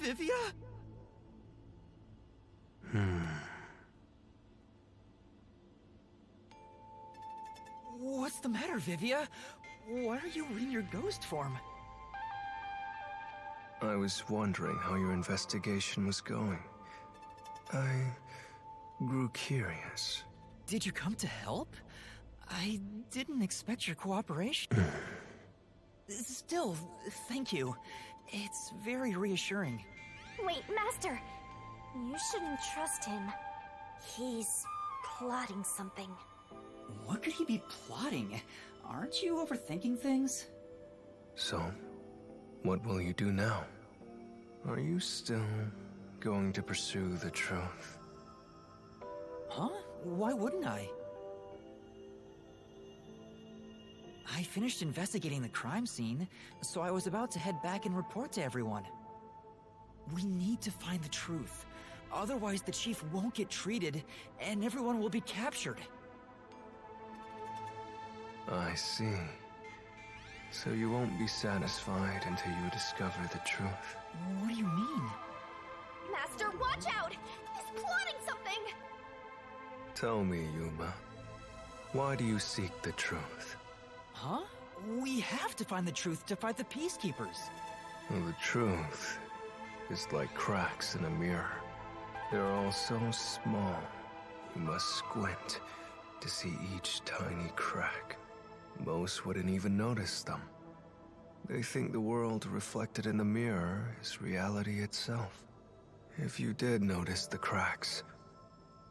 Vivia? What's the matter, Vivia? Why are you in your ghost form? I was wondering how your investigation was going. I grew curious. Did you come to help? I didn't expect your cooperation. Still, thank you. It's very reassuring. Wait, Master! You shouldn't trust him. He's plotting something. What could he be plotting? Aren't you overthinking things? So, what will you do now? Are you still going to pursue the truth? Huh? Why wouldn't I? I finished investigating the crime scene, so I was about to head back and report to everyone. We need to find the truth. Otherwise, the chief won't get treated, and everyone will be captured. I see. So you won't be satisfied until you discover the truth. What do you mean? Master, watch out! He's plotting something! Tell me, Yuma, why do you seek the truth? Huh? We have to find the truth to fight the peacekeepers. Well, the truth is like cracks in a mirror. They're all so small, you must squint to see each tiny crack. Most wouldn't even notice them. They think the world reflected in the mirror is reality itself. If you did notice the cracks,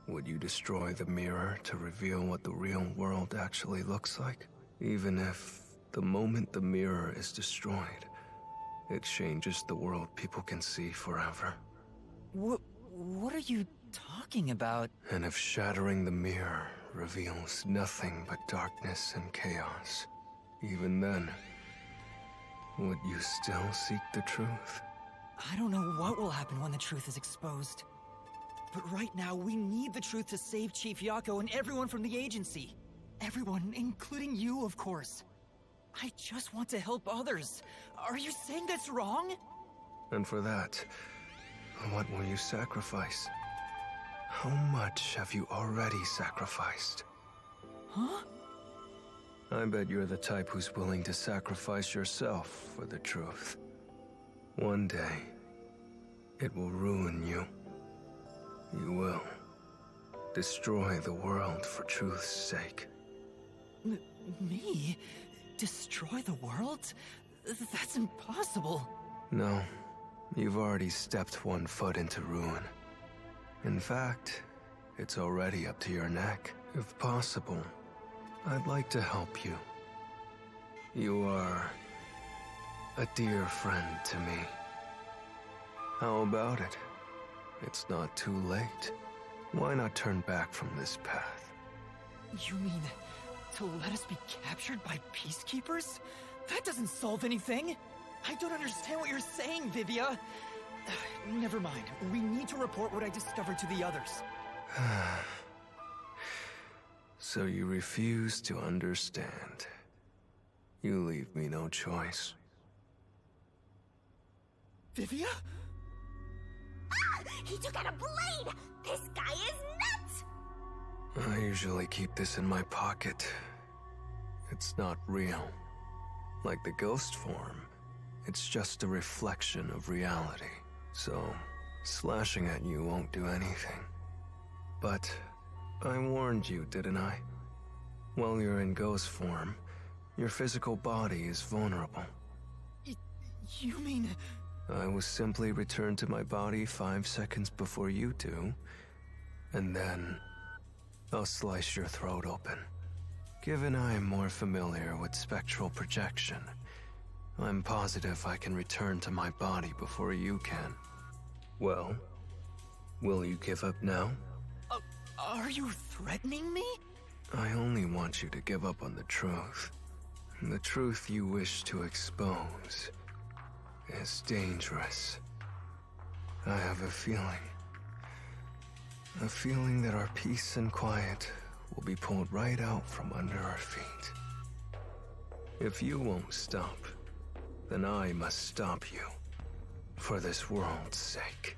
would you destroy the mirror to reveal what the real world actually looks like? Even if, the moment the mirror is destroyed, it changes the world people can see forever. What are you talking about? And if shattering the mirror reveals nothing but darkness and chaos, even then, would you still seek the truth? I don't know what will happen when the truth is exposed. But right now, we need the truth to save Chief Yako and everyone from the agency. Everyone, including you, of course. I just want to help others. Are you saying that's wrong? And for that, what will you sacrifice? How much have you already sacrificed? Huh? I bet you're the type who's willing to sacrifice yourself for the truth. One day, it will ruin you. You will destroy the world for truth's sake. Me? Destroy the world? That's impossible. No, you've already stepped one foot into ruin. In fact, it's already up to your neck. If possible, I'd like to help you. You are a dear friend to me. How about it? It's not too late. Why not turn back from this path? You mean to let us be captured by peacekeepers? That doesn't solve anything. I don't understand what you're saying, Vivia. Never mind. We need to report what I discovered to the others. So you refuse to understand. You leave me no choice. Vivia? Ah! He took out a blade! This guy is nuts! I usually keep this in my pocket. It's not real. Like the ghost form, it's just a reflection of reality. So, slashing at you won't do anything. But I warned you, didn't I? While you're in ghost form, your physical body is vulnerable. You mean... I will simply return to my body 5 seconds before you do, and then I'll slice your throat open. Given I am more familiar with spectral projection, I'm positive I can return to my body before you can. Well, will you give up now? Are you threatening me? I only want you to give up on the truth. The truth you wish to expose is dangerous. I have a feeling that our peace and quiet will be pulled right out from under our feet. If you won't stop, then I must stop you. For this world's sake.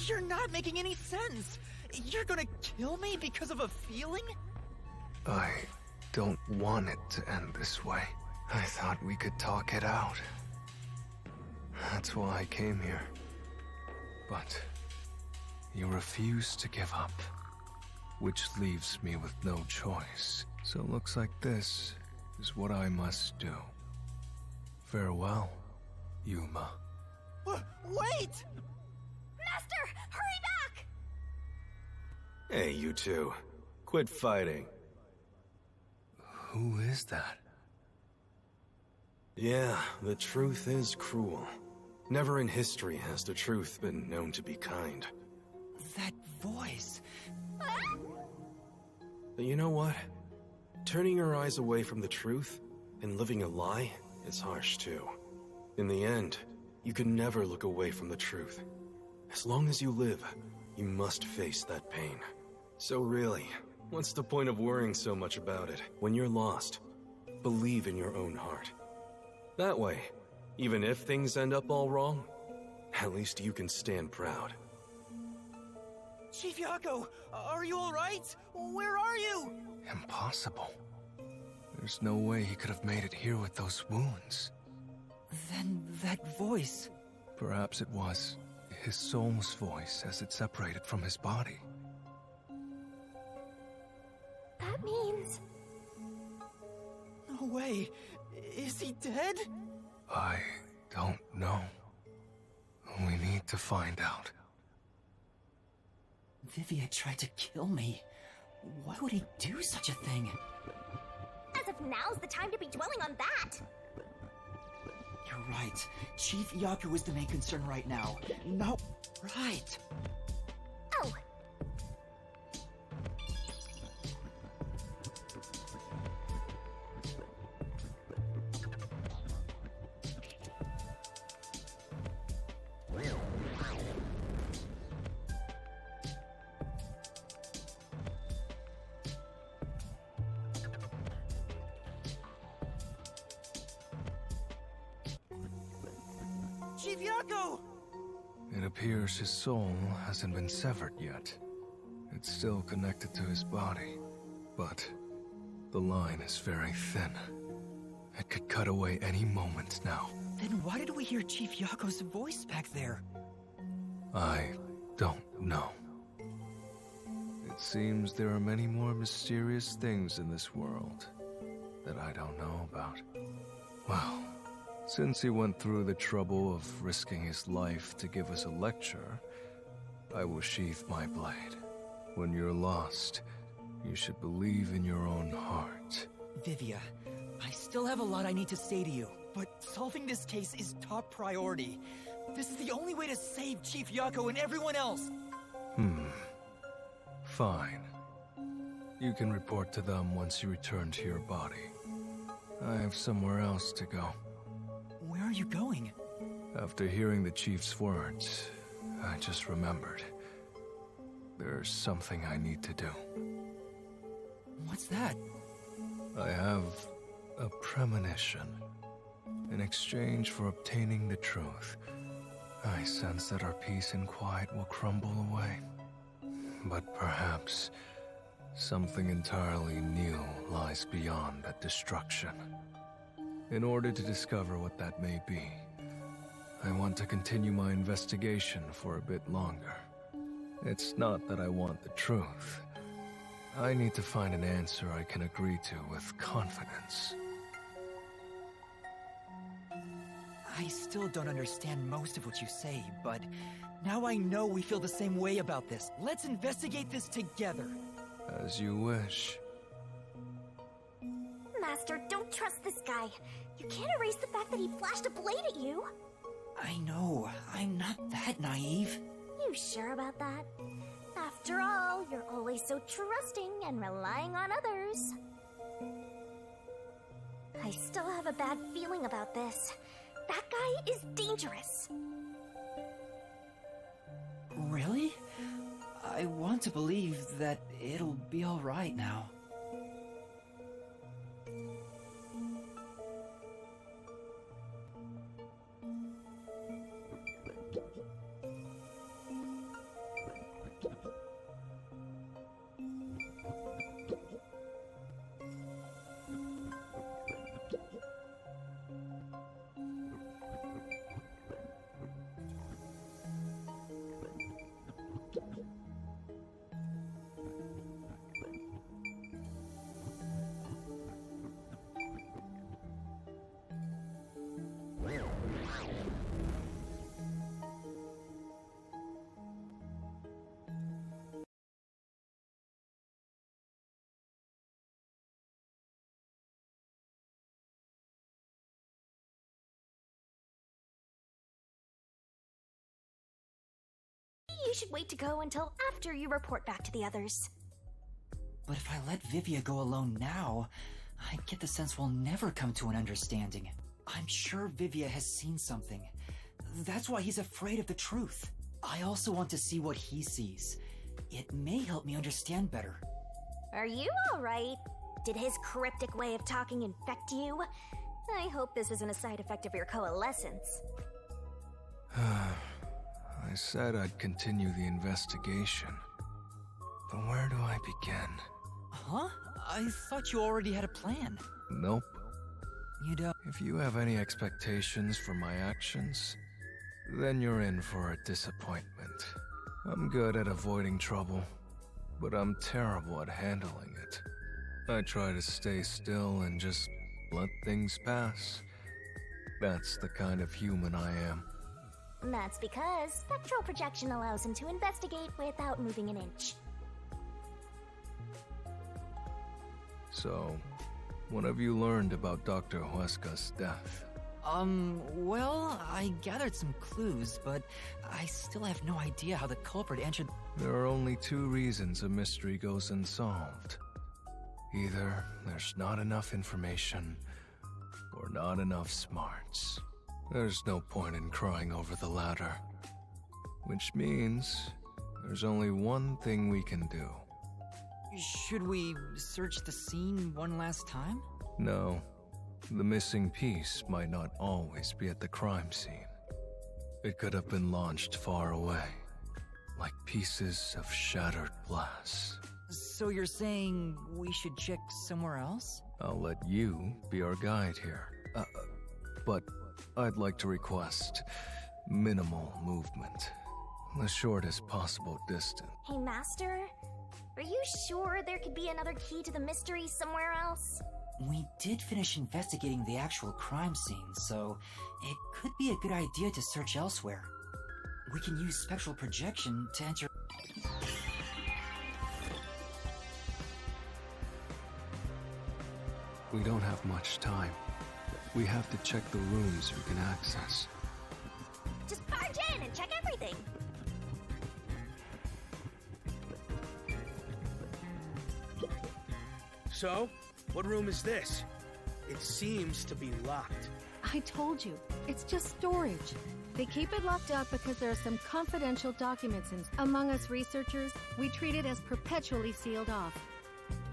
You're not making any sense. You're gonna kill me because of a feeling? I don't want it to end this way. I thought we could talk it out. That's why I came here. But you refuse to give up, which leaves me with no choice. So it looks like this is what I must do. Farewell, Yuma. Wait! Master, hurry back! Hey, you two. Quit fighting. Who is that? Yeah, the truth is cruel. Never in history has the truth been known to be kind. That voice. But you know what? Turning your eyes away from the truth and living a lie is harsh too. In the end, you can never look away from the truth. As long as you live, you must face that pain. So really, what's the point of worrying so much about it? When you're lost, believe in your own heart. That way, even if things end up all wrong, at least you can stand proud. Chief Yako, are you alright? Where are you? Impossible. There's no way he could have made it here with those wounds. Then that voice. Perhaps it was his soul's voice as it separated from his body. That means... No way. Is he dead? I don't know. We need to find out. Vivia tried to kill me. Why would he do such a thing? As if now's the time to be dwelling on that! You're right. Chief Yaku is the main concern right now. No. Right. Oh! Chief Yaku! It appears his soul hasn't been severed yet. It's still connected to his body, but the line is very thin. It could cut away any moment now. Then why did we hear Chief Yako's voice back there? I don't know. It seems there are many more mysterious things in this world that I don't know about. Well, since he went through the trouble of risking his life to give us a lecture, I will sheath my blade. When you're lost, you should believe in your own heart. Vivia, I still have a lot I need to say to you, but solving this case is top priority. This is the only way to save Chief Yako and everyone else. Fine. You can report to them once you return to your body. I have somewhere else to go. Where are you going? After hearing the chief's words, I just remembered. There's something I need to do. What's that? I have a premonition. In exchange for obtaining the truth, I sense that our peace and quiet will crumble away. But perhaps something entirely new lies beyond that destruction. In order to discover what that may be, I want to continue my investigation for a bit longer. It's not that I want the truth. I need to find an answer I can agree to with confidence. I still don't understand most of what you say, but now I know we feel the same way about this. Let's investigate this together. As you wish. Master, don't trust this guy. You can't erase the fact that he flashed a blade at you. I know, I'm not that naive. You sure about that? After all, you're always so trusting and relying on others. I still have a bad feeling about this. That guy is dangerous. Really? I want to believe that it'll be alright now. you should wait to go until after you report back to the others. But if I let Vivia go alone now, I get the sense we'll never come to an understanding. I'm sure Vivia has seen something. That's why he's afraid of the truth. I also want to see what he sees. It may help me understand better. Are you alright? Did his cryptic way of talking infect you? I hope this isn't a side effect of your coalescence. I said I'd continue the investigation. But where do I begin? Huh? I thought you already had a plan. Nope. You don't. If you have any expectations for my actions, then you're in for a disappointment. I'm good at avoiding trouble, but I'm terrible at handling it. I try to stay still and just let things pass. That's the kind of human I am. That's because spectral projection allows him to investigate without moving an inch. So, what have you learned about Dr. Huesca's death? Well, I gathered some clues, but I still have no idea how the culprit entered. There are only two reasons a mystery goes unsolved. Either there's not enough information, or not enough smarts. There's no point in crying over the latter. Which means there's only one thing we can do. Should we search the scene one last time? No. The missing piece might not always be at the crime scene. It could have been launched far away, like pieces of shattered glass. So you're saying we should check somewhere else? I'll let you be our guide here. But I'd like to request minimal movement. The shortest possible distance. Hey, Master? Are you sure there could be another key to the mystery somewhere else? We did finish investigating the actual crime scene, so it could be a good idea to search elsewhere. We can use spectral projection to enter... We don't have much time. We have to check the rooms we can access. Just barge in and check everything! So, what room is this? It seems to be locked. I told you, it's just storage. They keep it locked up because there are some confidential documents among us researchers. We treat it as perpetually sealed off.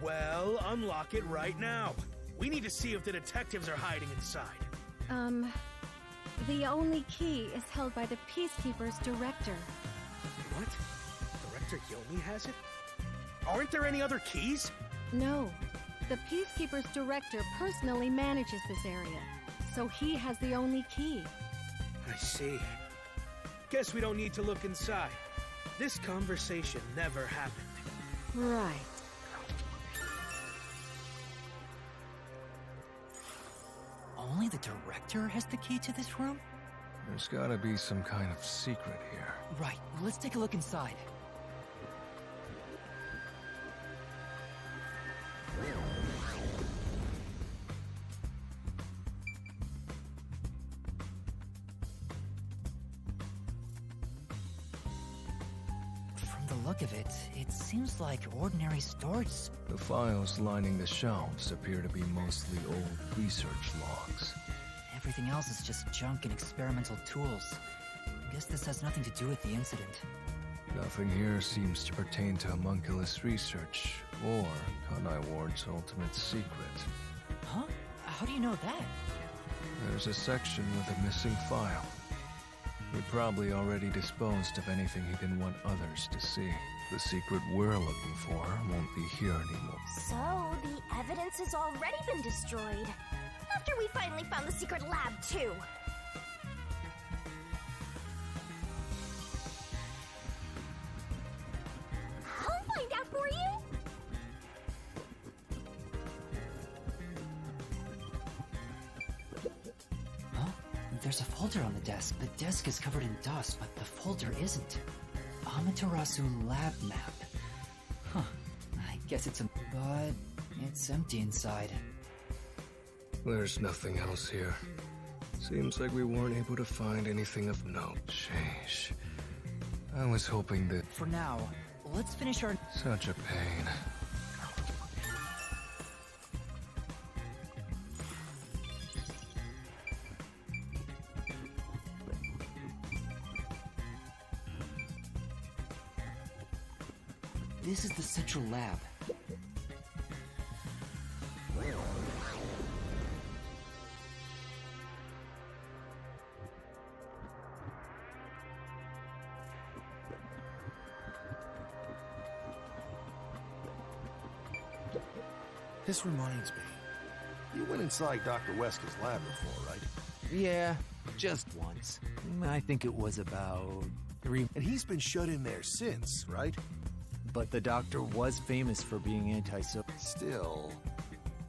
Well, unlock it right now. We need to see if the detectives are hiding inside. The only key is held by the Peacekeeper's director. What? Director Yomi has it? Aren't there any other keys? No. The Peacekeeper's director personally manages this area, so he has the only key. I see. Guess we don't need to look inside. This conversation never happened. Right. Only the director has the key to this room? There's gotta be some kind of secret here. Right, let's take a look inside. From the look of it, it seems like ordinary storage. The files lining the shelves appear to be mostly old research logs. Everything else is just junk and experimental tools. Guess this has nothing to do with the incident. Nothing here seems to pertain to homunculus research or Kanai Ward's ultimate secret. Huh? How do you know that? There's a section with a missing file. He probably already disposed of anything he didn't want others to see. The secret we're looking for won't be here anymore. So, the evidence has already been destroyed. After we finally found the secret lab, too. I'll find out for you! Huh? There's a folder on the desk. The desk is covered in dust, but the folder isn't. Amaterasu lab map. Huh. I guess it's but it's empty inside. There's nothing else here. Seems like we weren't able to find anything of note. Sheesh. I was hoping that... For now, let's finish our... Such a pain. This is the central lab. This reminds me. You went inside Dr. Weska's lab before, right? Yeah, just once. I think it was about 3... And he's been shut in there since, right? But the doctor was famous for being anti-so... Still,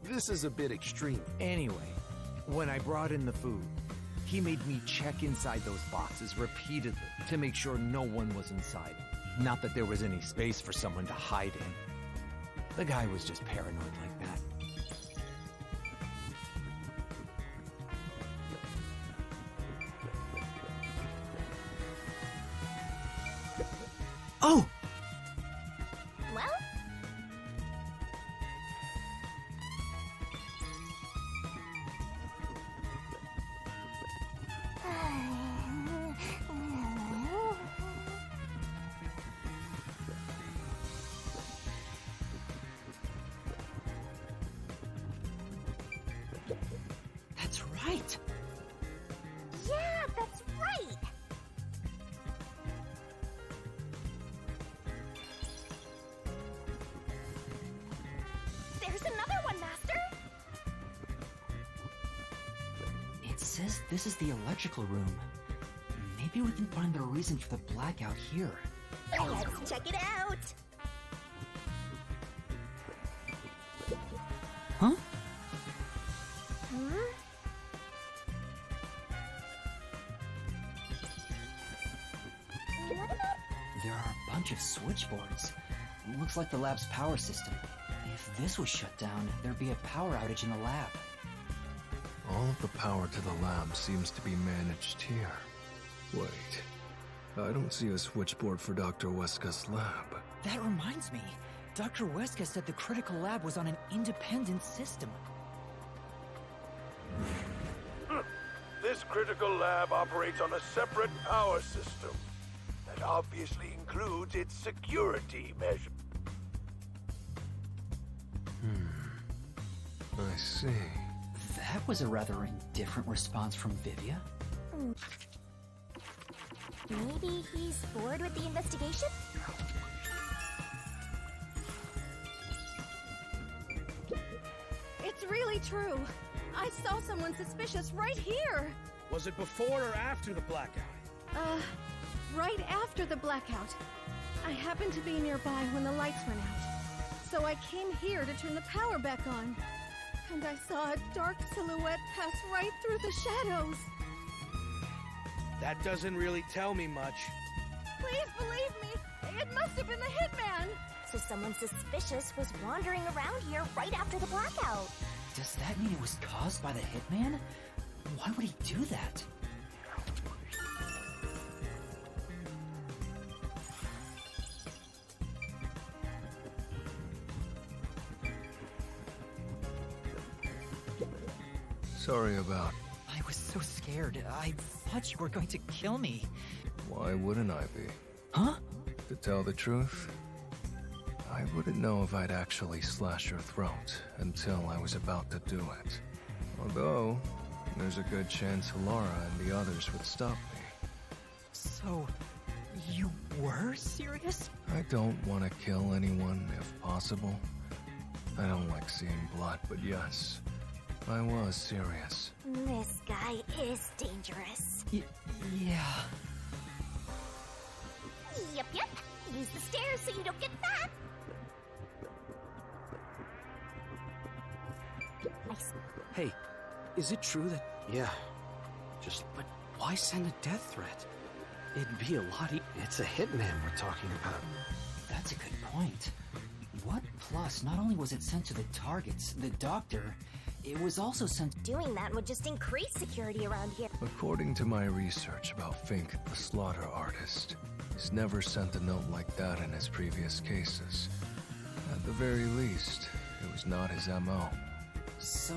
this is a bit extreme. Anyway, when I brought in the food, he made me check inside those boxes repeatedly to make sure no one was inside. Not that there was any space for someone to hide in. The guy was just paranoid like that. Oh! Well? That's right! Yeah, that's right! There's another one, Master! It says this is the electrical room. Maybe we can find the reason for the blackout here. Let's check it out! Huh? Hmm? What about... There are a bunch of switchboards. Looks like the lab's power system. If this was shut down, there'd be a power outage in the lab. All of the power to the lab seems to be managed here. Wait. I don't see a switchboard for Dr. Weska's lab. That reminds me. Dr. Weska said the critical lab was on an independent system. This critical lab operates on a separate power system that obviously includes its security measures. I see. That was a rather indifferent response from Vivia. Maybe he's bored with the investigation? It's really true. I saw someone suspicious right here. Was it before or after the blackout? Right after the blackout. I happened to be nearby when the lights went out. So I came here to turn the power back on. And I saw a dark silhouette pass right through the shadows. That doesn't really tell me much. Please believe me, it must have been the hitman. So someone suspicious was wandering around here right after the blackout. Does that mean it was caused by the hitman? Why would he do that? Sorry about... I was so scared. I thought you were going to kill me. Why wouldn't I be? Huh? To tell the truth, I wouldn't know if I'd actually slash your throat until I was about to do it. Although, there's a good chance Laura and the others would stop me. So, you were serious? I don't want to kill anyone if possible. I don't like seeing blood, but yes, I was serious. This guy is dangerous. Yeah. Yep. Use the stairs so you don't get fat. Nice. Hey, is it true that... Yeah. But why send a death threat? It'd be a lot It's a hitman we're talking about. That's a good point. What plus, not only was it sent to the targets, the doctor, it was also sent. Doing that would just increase security around here. According to my research about Fink, the slaughter artist, he's never sent a note like that in his previous cases. At the very least, it was not his MO. So,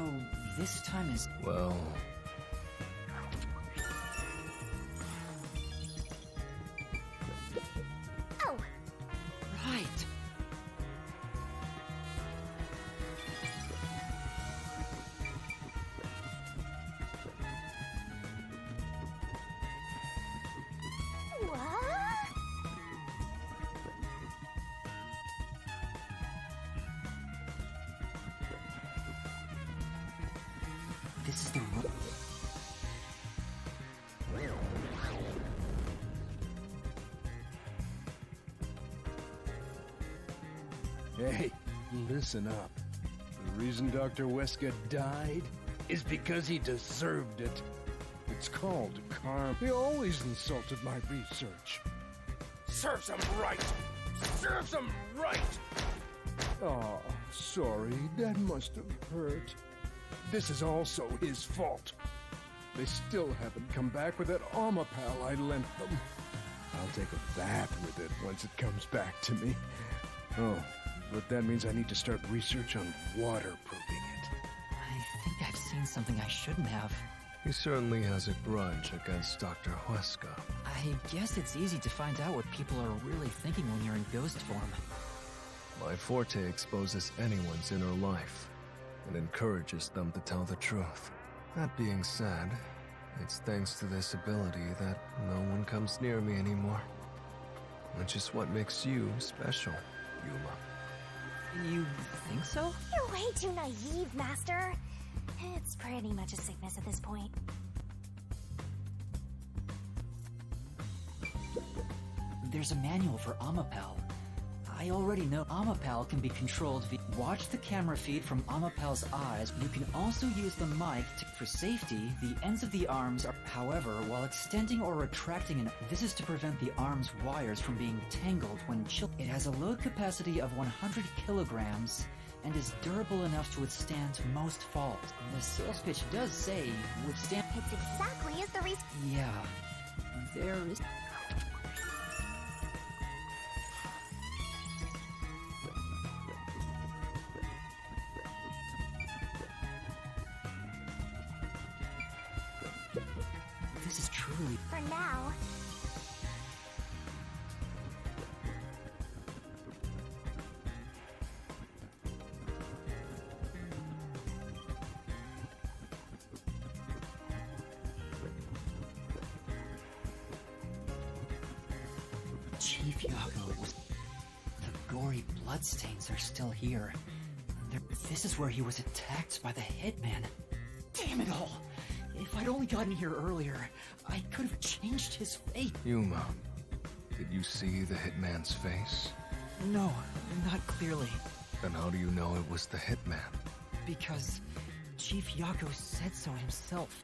this time is... Well... Oh! Right. What? This is the... Hey, listen up. The reason Dr. Wesker died is because he deserved it. It's called karma. He always insulted my research. Serves him right! Serves him right! Oh, sorry, that must have hurt. This is also his fault. They still haven't come back with that armor pal I lent them. I'll take a bath with it once it comes back to me. Oh, but that means I need to start research on waterproofing it. I think I've seen something I shouldn't have. He certainly has a grudge against Dr. Wesker. I guess it's easy to find out what people are really thinking when you're in ghost form. My forte exposes anyone's inner life and encourages them to tell the truth. That being said, it's thanks to this ability that no one comes near me anymore. Which is what makes you special, Yuma. You think so? You're way too naive, Master. It's pretty much a sickness at this point. There's a manual for Amapal. I already know Amapal can be controlled via... Watch the camera feed from Amapal's eyes. You can also use the mic for safety. The ends of the arms are... However, while extending or retracting this is to prevent the arm's wires from being tangled when chill. It has a load capacity of 100 kilograms and is durable enough to withstand most falls. The sales pitch does say withstand... It's exactly as the reason... Yeah, there is... This is truly... For now. Chief Yago was... The gory bloodstains are still here. This is where he was attacked by the hitman. Damn it all! If I'd only gotten here earlier, I could have changed his fate. Yuma, did you see the hitman's face? No, not clearly. Then how do you know it was the hitman? Because Chief Yago said so himself.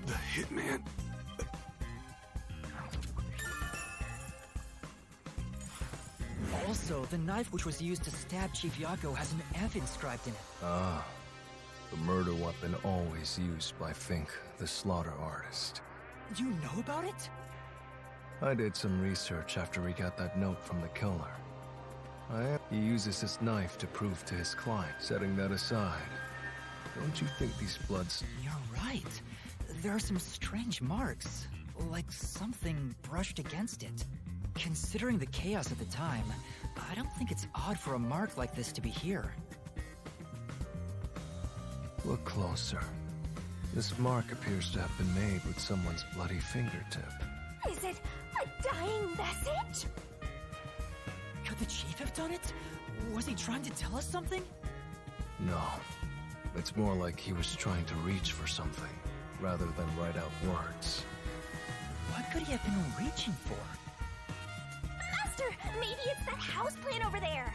The hitman? Also, the knife which was used to stab Chief Yago has an F inscribed in it. Ah, the murder weapon always used by Fink, the slaughter artist. You know about it? I did some research after he got that note from the killer. He uses his knife to prove to his client. Setting that aside, don't you think these bloods... You're right. There are some strange marks, like something brushed against it. Considering the chaos at the time, I don't think it's odd for a mark like this to be here. Look closer. This mark appears to have been made with someone's bloody fingertip. Is it a dying message? Could the chief have done it? Was he trying to tell us something? No. It's more like he was trying to reach for something, rather than write out words. What could he have been reaching for? Master, maybe it's that houseplant over there.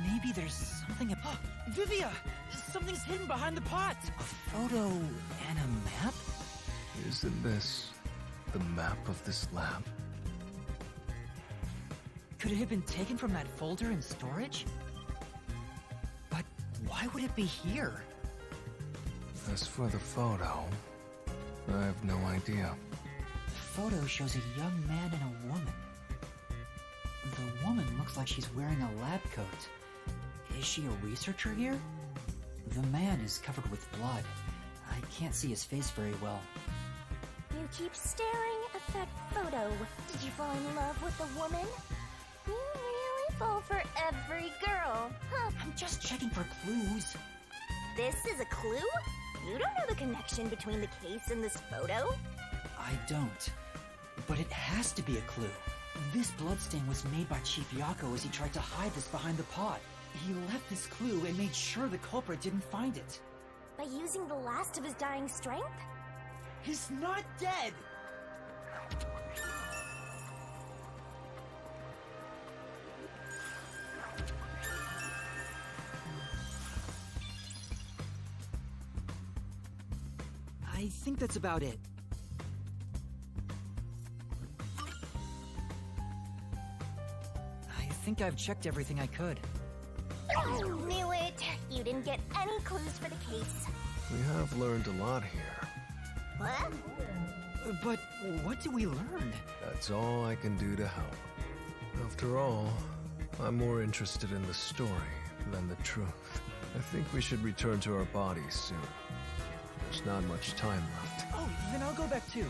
Maybe there's something... Oh, Vivia! Something's hidden behind the pot! A photo and a map? Isn't this the map of this lab? Could it have been taken from that folder in storage? But why would it be here? As for the photo, I have no idea. The photo shows a young man and a woman. The woman looks like she's wearing a lab coat. Is she a researcher here? The man is covered with blood. I can't see his face very well. You keep staring at that photo. Did you fall in love with the woman? You really fall for every girl, huh? I'm just checking for clues. This is a clue? You don't know the connection between the case and this photo? I don't. But it has to be a clue. This bloodstain was made by Chief Yako as he tried to hide this behind the pot. He left this clue and made sure the culprit didn't find it. By using the last of his dying strength? He's not dead! I think that's about it. I think I've checked everything I could. Knew it! You didn't get any clues for the case. We have learned a lot here. What? But what did we learn? That's all I can do to help. After all, I'm more interested in the story than the truth. I think we should return to our bodies soon. There's not much time left. Oh, then I'll go back too.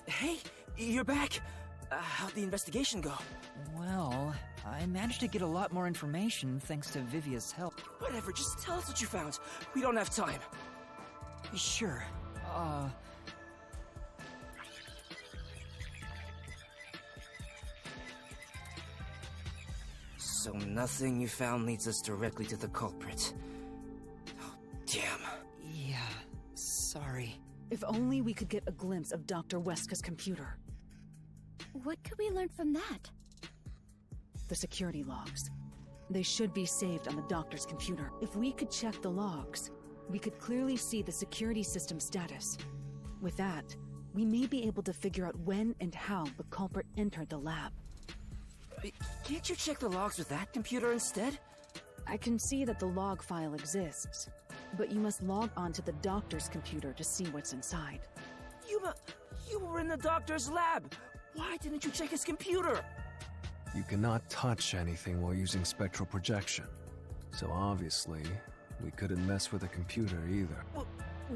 Hey, you're back. How'd the investigation go? Well, I managed to get a lot more information thanks to Vivia's help. Whatever, just tell us what you found. We don't have time. Sure. So nothing you found leads us directly to the culprit. Oh, damn. Yeah, sorry. If only we could get a glimpse of Dr. Weska's computer. What could we learn from that? The security logs. They should be saved on the doctor's computer. If we could check the logs, we could clearly see the security system status. With that, we may be able to figure out when and how the culprit entered the lab. Can't you check the logs with that computer instead? I can see that the log file exists, but you must log onto the doctor's computer to see what's inside. You were in the doctor's lab! Why didn't you check his computer? You cannot touch anything while using spectral projection. So obviously, we couldn't mess with a computer either. Well,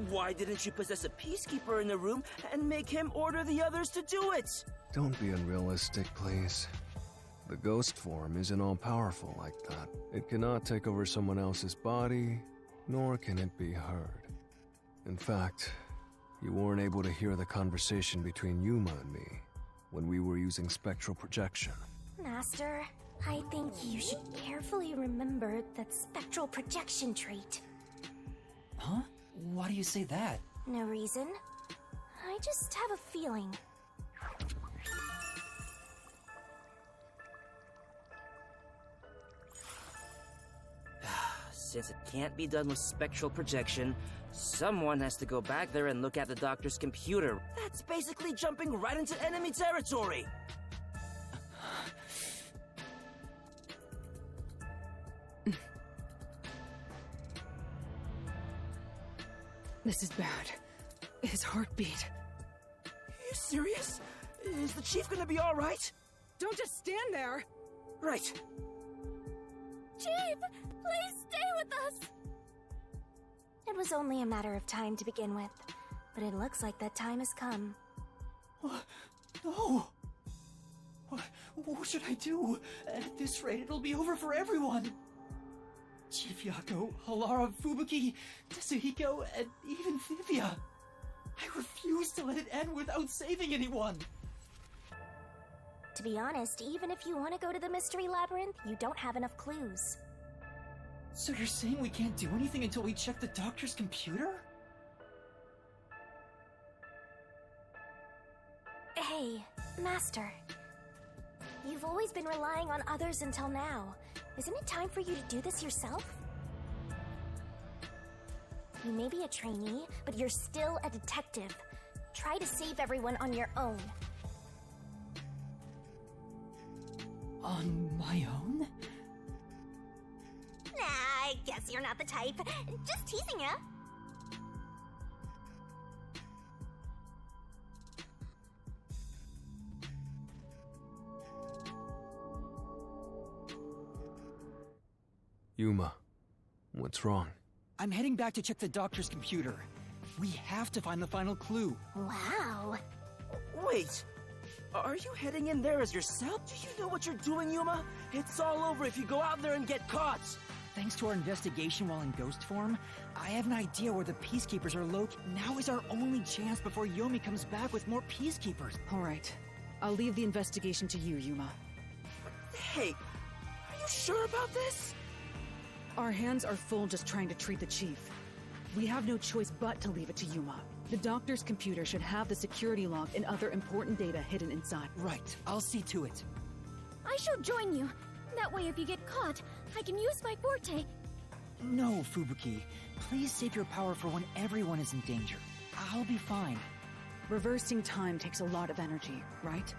why didn't you possess a peacekeeper in the room and make him order the others to do it? Don't be unrealistic, please. The ghost form isn't all-powerful like that. It cannot take over someone else's body, nor can it be heard. In fact, you weren't able to hear the conversation between Yuma and me when we were using spectral projection. Master, I think you should carefully remember that spectral projection trait. Huh? Why do you say that? No reason. I just have a feeling. Since it can't be done with spectral projection, someone has to go back there and look at the doctor's computer. That's basically jumping right into enemy territory! This is bad. His heartbeat. Are you serious? Is the chief gonna be alright? Don't just stand there! Right. Chief, please stay with us! It was only a matter of time to begin with, but it looks like that time has come. No! What should I do? At this rate, it'll be over for everyone! Chief Yako, Halara, Fubuki, Tetsuhiko, and even Vivia. I refuse to let it end without saving anyone! To be honest, even if you want to go to the Mystery Labyrinth, you don't have enough clues. So you're saying we can't do anything until we check the doctor's computer? Hey, Master. You've always been relying on others until now. Isn't it time for you to do this yourself? You may be a trainee, but you're still a detective. Try to save everyone on your own. On my own? Nah, I guess you're not the type. Just teasing ya. Yuma, what's wrong? I'm heading back to check the doctor's computer. We have to find the final clue. Wow. Wait! Are you heading in there as yourself? Do you know what you're doing, Yuma? It's all over if you go out there and get caught! Thanks to our investigation while in ghost form, I have an idea where the Peacekeepers are located. Now is our only chance before Yomi comes back with more Peacekeepers. All right. I'll leave the investigation to you, Yuma. Hey, are you sure about this? Our hands are full just trying to treat the chief. We have no choice but to leave it to Yuma. The doctor's computer should have the security log and other important data hidden inside. Right, I'll see to it. I shall join you. That way if you get caught, I can use my forte. No, Fubuki. Please save your power for when everyone is in danger. I'll be fine. Reversing time takes a lot of energy, right?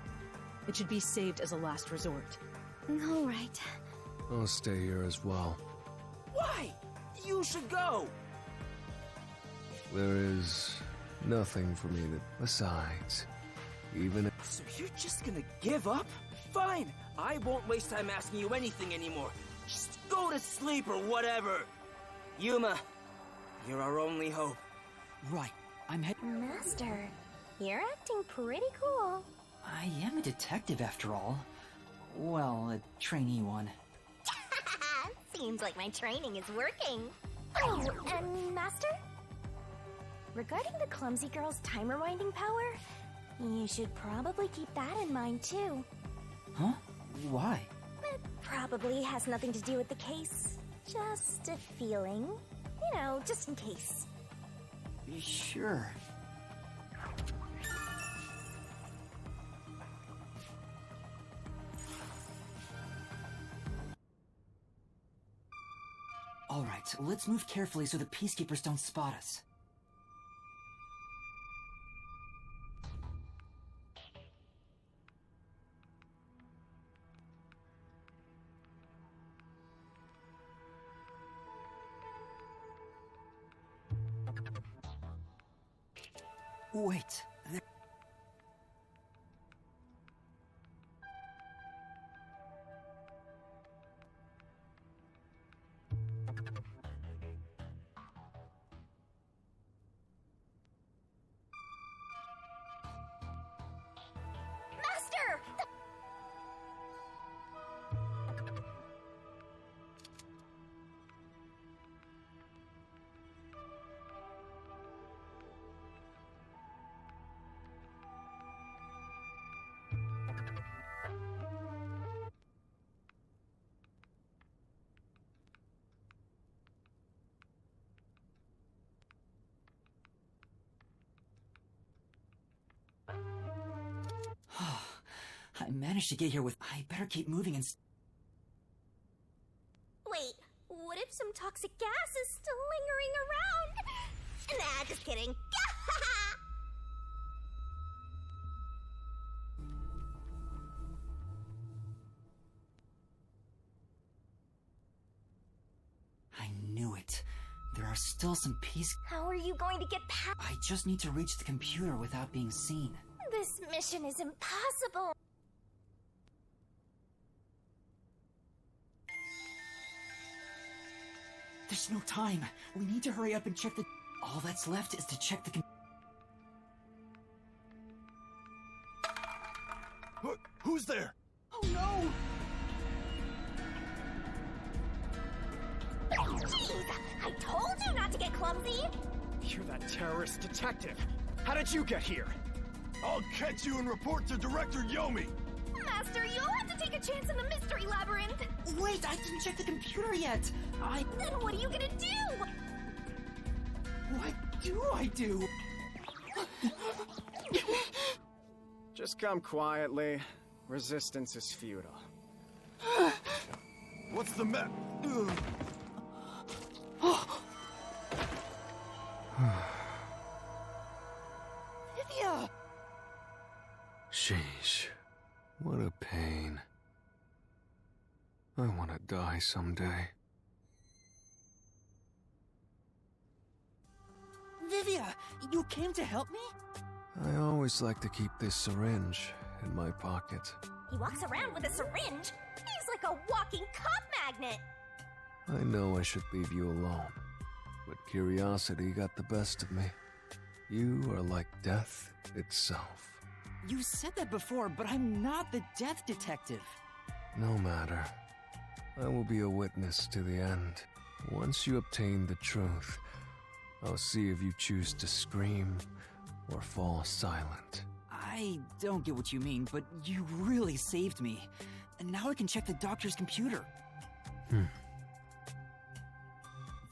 It should be saved as a last resort. All right. I'll stay here as well. Why? You should go! There is nothing for me to... Besides, even if... So you're just gonna give up? Fine! I won't waste time asking you anything anymore. Just go to sleep or whatever! Yuma, you're our only hope. Right, I'm Master, you're acting pretty cool. I am a detective after all. Well, a trainee one. Seems like my training is working. Oh, and Master? Regarding the clumsy girl's time rewinding power, you should probably keep that in mind too. Huh? Why? It probably has nothing to do with the case. Just a feeling. You know, just in case. Sure. All right, let's move carefully so the Peacekeepers don't spot us. Wait, Master! I managed to get here with... I better keep moving and... Wait, what if some toxic gas is still lingering around? Nah, just kidding. I knew it. There are still some How are you going to get past? I just need to reach the computer without being seen. This mission is impossible. There's no time. We need to hurry up and check the... All that's left is to check the... Who's there? Oh no! Jeez, I told you not to get clumsy. You're that terrorist detective. How did you get here? I'll catch you and report to Director Yomi. Master, you'll have to take a chance in the mystery labyrinth. Wait, I didn't check the computer yet. Then what are you gonna do? What do I do? Just come quietly. Resistance is futile. What's the matter? Livia! Sheesh. What a pain. I want to die someday. Livia, you came to help me? I always like to keep this syringe in my pocket. He walks around with a syringe. He's like a walking cop magnet. I know I should leave you alone, but curiosity got the best of me. You are like death itself. You said that before, but I'm not the death detective. No matter. I will be a witness to the end. Once you obtain the truth, I'll see if you choose to scream or fall silent. I don't get what you mean, but you really saved me. And now I can check the doctor's computer.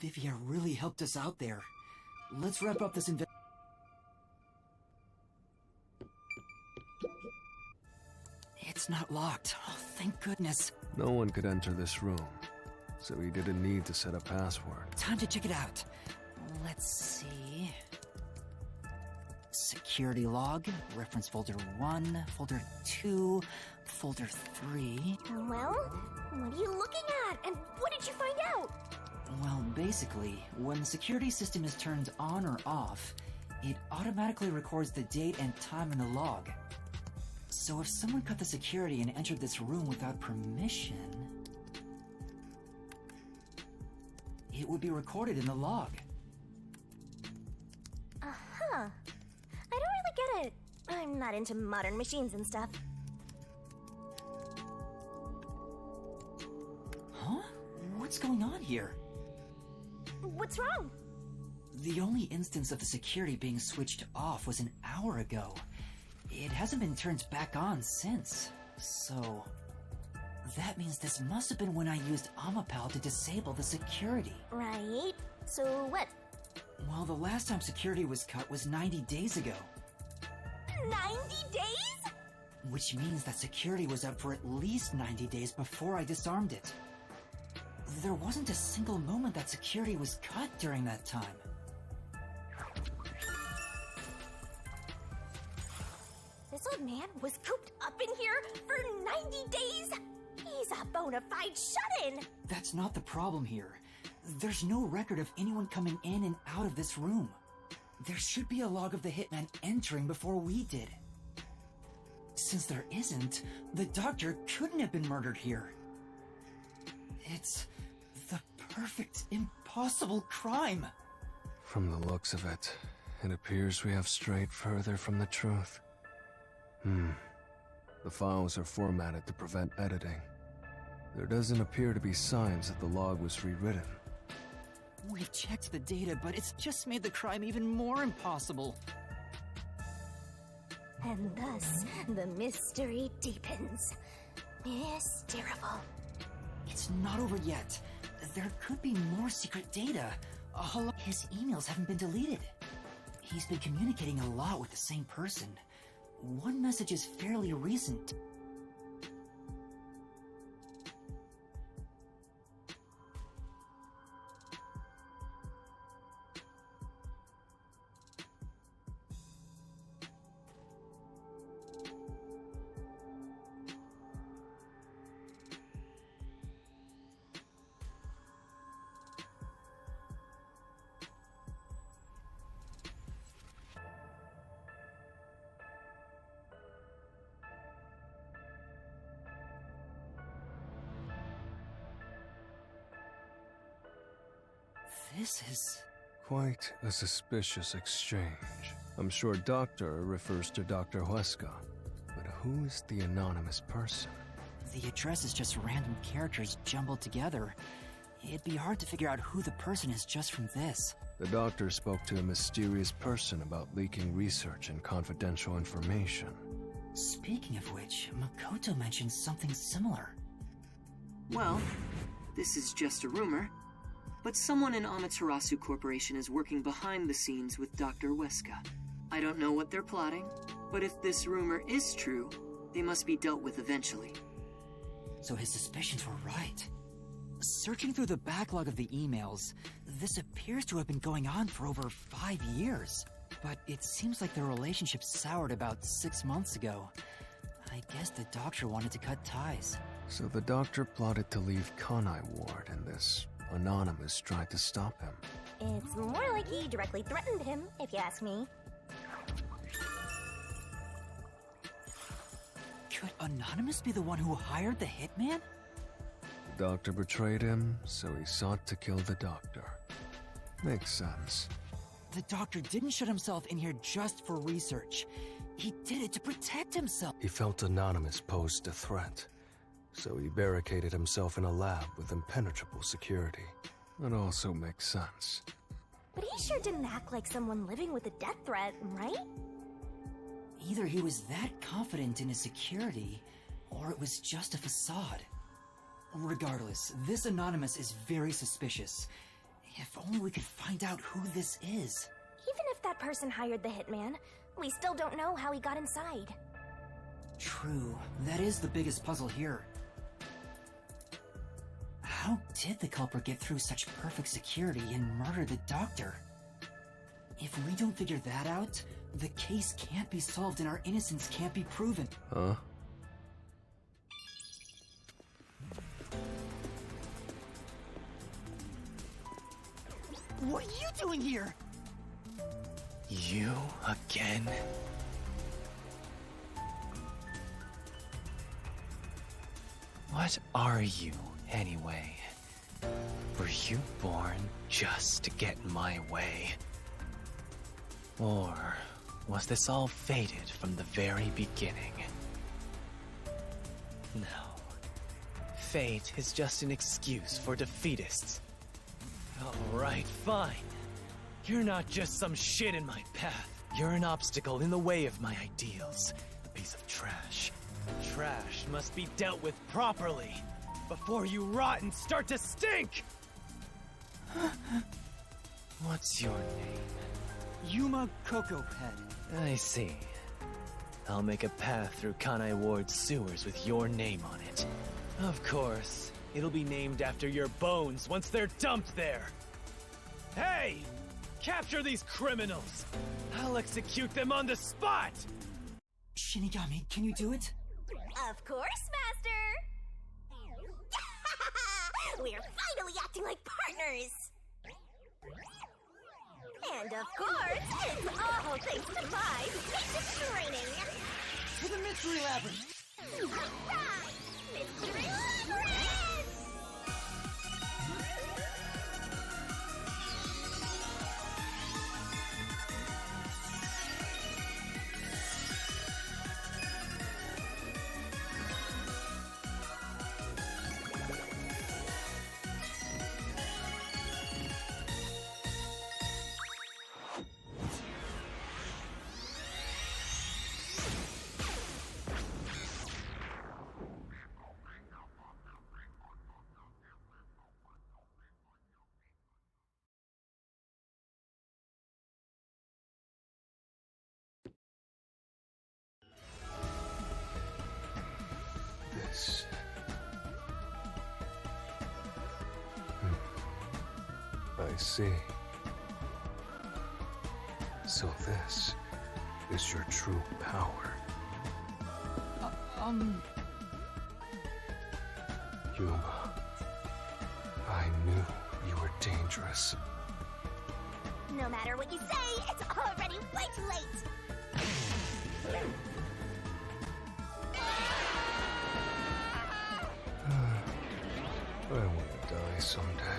Livia really helped us out there. Let's wrap up this It's not locked. Oh, thank goodness. No one could enter this room, so he didn't need to set a password. Time to check it out. Let's see. Security log, reference folder 1, folder 2, folder 3. Well, what are you looking at? And what did you find out? Well, basically, when the security system is turned on or off, it automatically records the date and time in the log. So if someone cut the security and entered this room without permission, it would be recorded in the log. Uh-huh. I don't really get it. I'm not into modern machines and stuff. Huh? What's going on here? What's wrong? The only instance of the security being switched off was an hour ago. It hasn't been turned back on since. So that means this must have been when I used Amapal to disable the security. Right. So what? Well, the last time security was cut was 90 days ago. 90 days? Which means that security was up for at least 90 days before I disarmed it. There wasn't a single moment that security was cut during that time. This old man was cooped up in here for 90 days? He's a bona fide shut-in! That's not the problem here. There's no record of anyone coming in and out of this room. There should be a log of the hitman entering before we did. Since there isn't, the doctor couldn't have been murdered here. It's the perfect, impossible crime. From the looks of it, it appears we have strayed further from the truth. The files are formatted to prevent editing. There doesn't appear to be signs that the log was rewritten. We've checked the data, but it's just made the crime even more impossible. And thus, the mystery deepens. Mysterious. It's not over yet. There could be more secret data. His emails haven't been deleted. He's been communicating a lot with the same person. One message is fairly recent. This is... Quite a suspicious exchange. I'm sure Doctor refers to Dr. Huesca, but who is the anonymous person? The address is just random characters jumbled together. It'd be hard to figure out who the person is just from this. The doctor spoke to a mysterious person about leaking research and confidential information. Speaking of which, Makoto mentioned something similar. Well, this is just a rumor, but someone in Amaterasu Corporation is working behind the scenes with Dr. Weska. I don't know what they're plotting, but if this rumor is true, they must be dealt with eventually. So his suspicions were right. Searching through the backlog of the emails, this appears to have been going on for over 5 years. But it seems like their relationship soured about 6 months ago. I guess the doctor wanted to cut ties. So the doctor plotted to leave Kanai ward, and this anonymous tried to stop him. It's more like he directly threatened him, if you ask me. Could Anonymous be the one who hired the hitman? The doctor betrayed him, so he sought to kill the doctor. Makes sense. The doctor didn't shut himself in here just for research. He did it to protect himself. He felt Anonymous posed a threat, so he barricaded himself in a lab with impenetrable security. That also makes sense. But he sure didn't act like someone living with a death threat, right? Either he was that confident in his security, or it was just a facade. Regardless, this Anonymous is very suspicious. If only we could find out who this is. Even if that person hired the hitman, we still don't know how he got inside. True, that is the biggest puzzle here. How did the culprit get through such perfect security and murder the doctor? If we don't figure that out, the case can't be solved and our innocence can't be proven. Huh? What are you doing here? You again? What are you, anyway? Were you born just to get in my way? Or was this all fated from the very beginning? No. Fate is just an excuse for defeatists. Alright, fine. You're not just some shit in my path. You're an obstacle in the way of my ideals. A piece of trash. Trash must be dealt with properly before you rot and start to stink! What's your name? Yuma Kokoped. I see. I'll make a path through Kanai Ward's sewers with your name on it. Of course, it'll be named after your bones once they're dumped there. Hey! Capture these criminals! I'll execute them on the spot! Shinigami, can you do it? Of course, Master! We're finally acting like partners! And of course, it's all thanks to my patient training! To the Mystery Labyrinth! Alright! Mystery Labyrinth! This... I see. So this is your true power. Yuma, I knew you were dangerous. No matter what you say, it's already way too late! I want to die someday.